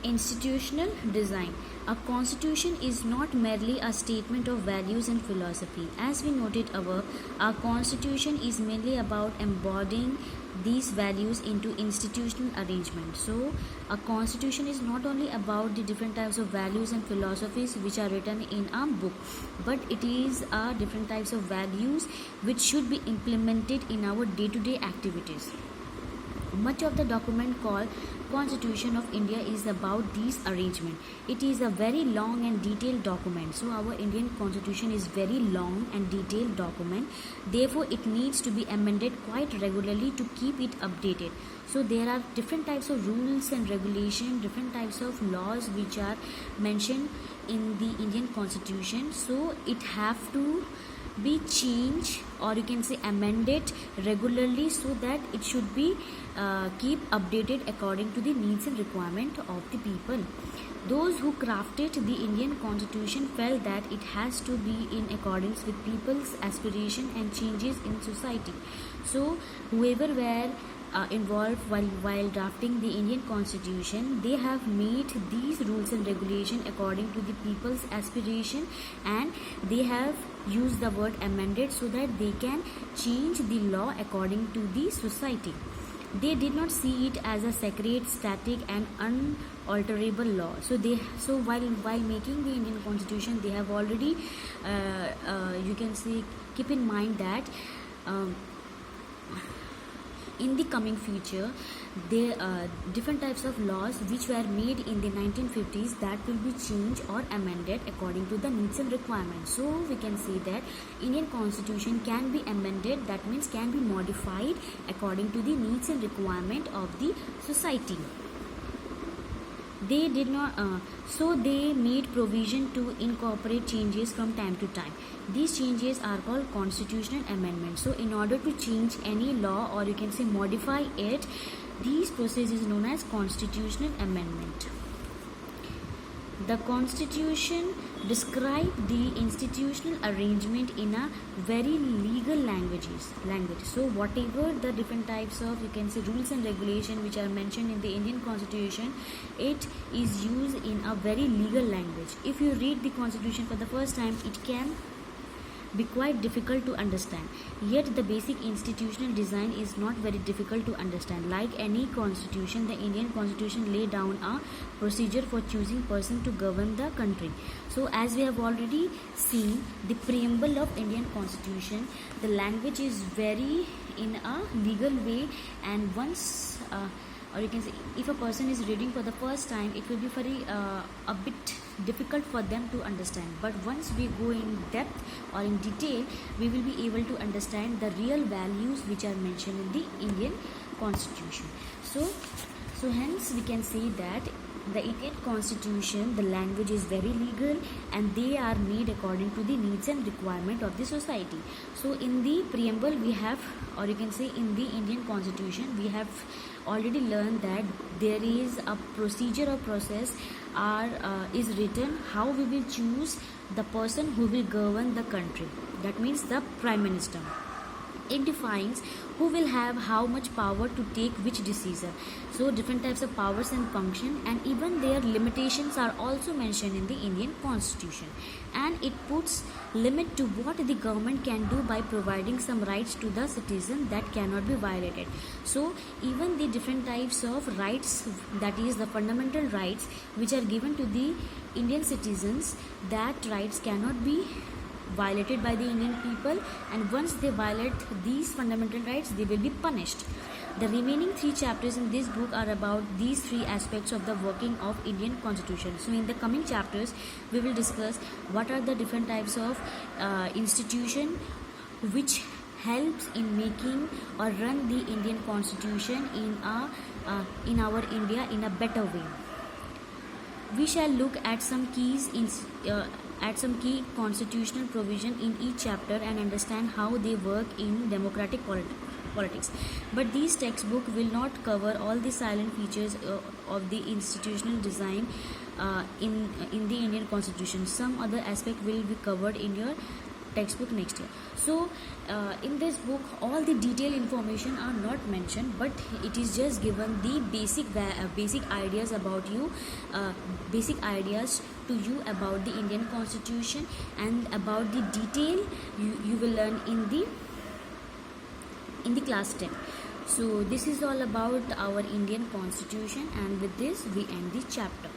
Institutional design. A constitution is not merely a statement of values and philosophy. As we noted above, a constitution is mainly about embodying these values into institutional arrangement. So, a constitution is not only about the different types of values and philosophies which are written in a book, but it is different types of values which should be implemented in our day-to-day activities. Much of the document called Constitution of India is about this arrangement. It is a very long and detailed document. So our Indian Constitution is very long and detailed document. Therefore, it needs to be amended quite regularly to keep it updated. So there are different types of rules and regulation, different types of laws which are mentioned in the Indian Constitution. So it have to be changed, or you can say amended regularly, so that it should be keep updated according to the needs and requirement of the people. Those who crafted the Indian Constitution felt that it has to be in accordance with people's aspiration and changes in society. So whoever were involved while drafting the Indian Constitution, they have made these rules and regulation according to the people's aspiration, and they have used the word amended so that they can change the law according to the society. They did not see it as a sacred, static and unalterable law. So while making the Indian Constitution, they have already you can say keep in mind that in the coming future, there different types of laws which were made in the 1950s, that will be changed or amended according to the needs and requirements. So we can say that Indian Constitution can be amended, that means can be modified according to the needs and requirement of the society. They did not so they made provision to incorporate changes from time to time. These changes are called constitutional amendments. So in order to change any law, or you can say modify it, this process is known as constitutional amendment. The Constitution described the institutional arrangement in a very legal language. So whatever the different types of, you can say, rules and regulation which are mentioned in the Indian Constitution, it is used in a very legal language. If you read the Constitution for the first time, it can be quite difficult to understand. Yet the basic institutional design is not very difficult to understand. Like any constitution, the Indian Constitution lay down a procedure for choosing person to govern the country. So as we have already seen, the preamble of Indian Constitution, the language is very in a legal way, and once or you can say if a person is reading for the first time, it will be very a bit difficult for them to understand. But once we go in depth or in detail, we will be able to understand the real values which are mentioned in the Indian Constitution. So hence we can say that the Indian Constitution, the language is very legal, and they are made according to the needs and requirement of the society. So in the preamble we have, or you can say in the Indian Constitution, we have already learned that there is a procedure or process is written how we will choose the person who will govern the country. That means the Prime Minister. It defines who will have how much power to take which decision. So different types of powers and function, and even their limitations are also mentioned in the Indian Constitution. And it puts limit to what the government can do by providing some rights to the citizen that cannot be violated. So even the different types of rights, that is the fundamental rights which are given to the Indian citizens, that rights cannot be violated by the Indian people, and once they violate these fundamental rights, they will be punished. The remaining 3 chapters in this book are about these 3 aspects of the working of Indian Constitution. So in the coming chapters, we will discuss what are the different types of institution which helps in making or run the Indian Constitution in our India in a better way. We shall look at some key constitutional provision in each chapter and understand how they work in democratic politics. But these textbook will not cover all the silent features of the institutional design in the Indian Constitution. Some other aspect will be covered in your textbook next year. So in this book all the detailed information are not mentioned, but it is just given the basic ideas about you, basic ideas to you about the Indian Constitution, and about the detail you will learn in the class 10. So this is all about our Indian Constitution, and with this we end the chapter.